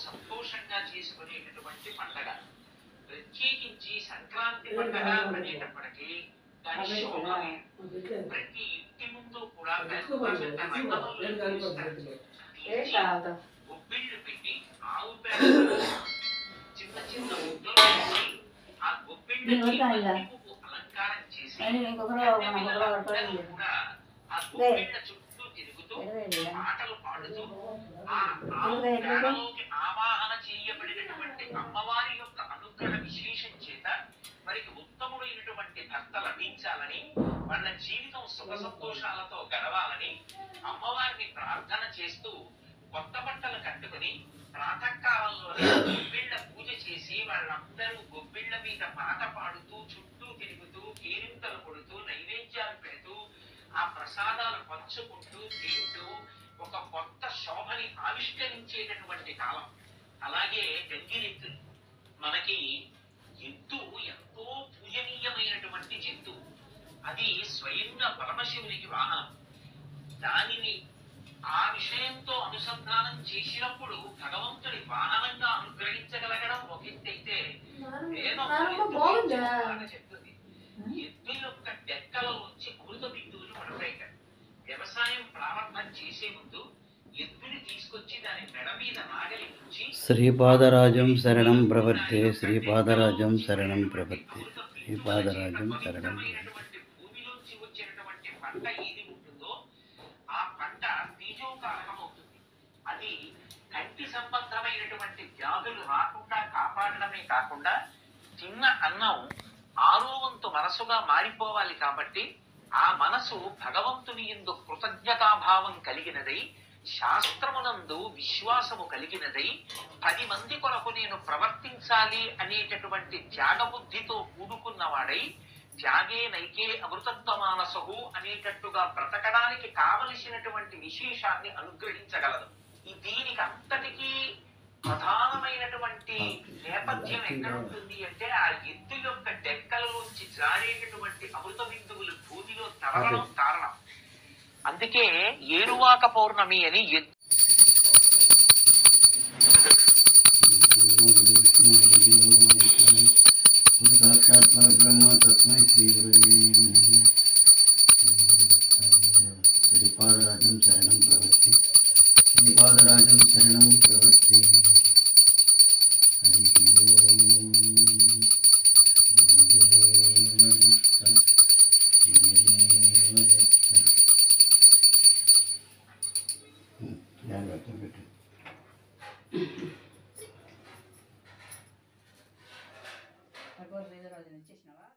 సంతోషంగా చేసుకునేటటువంటి పండగ. ప్రత్యేకించి సంక్రాంతి పండగ అనేటప్పటికీ దాని శోభమే ప్రతి ఇంటి ముందు కూడా గొబ్బిళ్ళు పెట్టి ఆవు పేడ చిన్న చిన్న ముద్దలు ఆ గొబ్బిళ్ళకి అలంకారం చేసి కూడా ఆ గొబ్బిళ్ళ చుట్టూ తిరుగుతూ పాటలు పాడుతూ ఆ ఆవు పేడలోకి ఆవాహన చేయబడినటువంటి అమ్మవారి యొక్క అనుగ్రహ విశేషం చేత వారికి ఉత్తముడైనటువంటి భర్త లభించాలని, వాళ్ళ జీవితం సుఖ సంతోషాలతో గడవాలని అమ్మవారిని ప్రార్థన చేస్తూ కొత్త బట్టలు కట్టుకుని ప్రాతకాలంలో గొబ్బిళ్ళ పూజ చేసి వాళ్ళందరూ గొబ్బిళ్ళ మీద పాట పాడుతూ చుట్టూ తిరుగుతూ కేరింతలు కొడుతూ నైవేద్యాలు పెడుతూ ఆ ప్రసాదాలు పంచుకుంటూ తింటూ ఒక కొత్త శోభని ఆవిష్కరించేటటువంటి కాలం. అలాగే గంగిరెద్దు మనకి ఎద్దు ఎంతో పూజనీయమైనటువంటి జంతువు. అది స్వయంగా పరమశివునికి వాహనం. దానిని ఆ విషయంతో అనుసంధానం చేసినప్పుడు భగవంతుడి వాహనంగా అనుగ్రహించగలగడం ఒక ఎత్తైతే చెప్తుంది. ఎద్దు యొక్క డెక్కల నుంచి అమృత బిందువులు పడతాయి. వ్యవసాయం ప్రారంభం చేసే ముందు ఎద్దుని తీసుకొచ్చి దాని మెడ మీద నాగలి ఉంచి శ్రీపాదరాజం శరణం ప్రవర్తే, శ్రీపాదరాజం శరణం ప్రవర్తే, శ్రీపాదరాజం శరణం. భూమిలోంచి వచ్చేటటువంటి పంట ఏది ఉంటుందో ఆ పంట బీజోకారకం అవుతుంది. అది కంటి సంబంధమైనటువంటి వ్యాధులు రాకుండా కాపాడడమే కాకుండా తిన్న అన్నం ఆరో వంతు మనసుగా మారిపోవాలి. కాబట్టి ఆ మనసు భగవంతుని యందు కృతజ్ఞతాభావం కలిగినదై, శాస్త్రమునందు విశ్వాసము కలిగినదై, 10 మంది కొరకు నేను ప్రవర్తించాలి అనేటటువంటి త్యాగబుద్ధితో కూడుకున్నవాడై, త్యాగే నైకే అమృతత్వమానసహు అనేటట్టుగా బ్రతకడానికి కావలసినటువంటి విశేషాన్ని అనుగ్రహించగలదు. దీనికి అంతటికీ ప్రధానమైనటువంటి నేపథ్యం ఎక్కడ ఉంటుంది అంటే ఆ ఎద్దు యొక్క డెక్కలలోంచి జారేటటువంటి అమృత బిందువులు భూమిలో తరలడం కారణం. అందుకే ఏరువాక పౌర్ణమి అని సాక్షాత్ పరబ్రహ్మ తస్మై శ్రీ గురవే నమః. శ్రీపాదరాజం శరణం ప్రవర్తే, శ్రీపాదరాజం శరణం ప్రవర్తే. హరి జాగ్రత్త పెట్టు. వేదరాజు వచ్చేసినావా?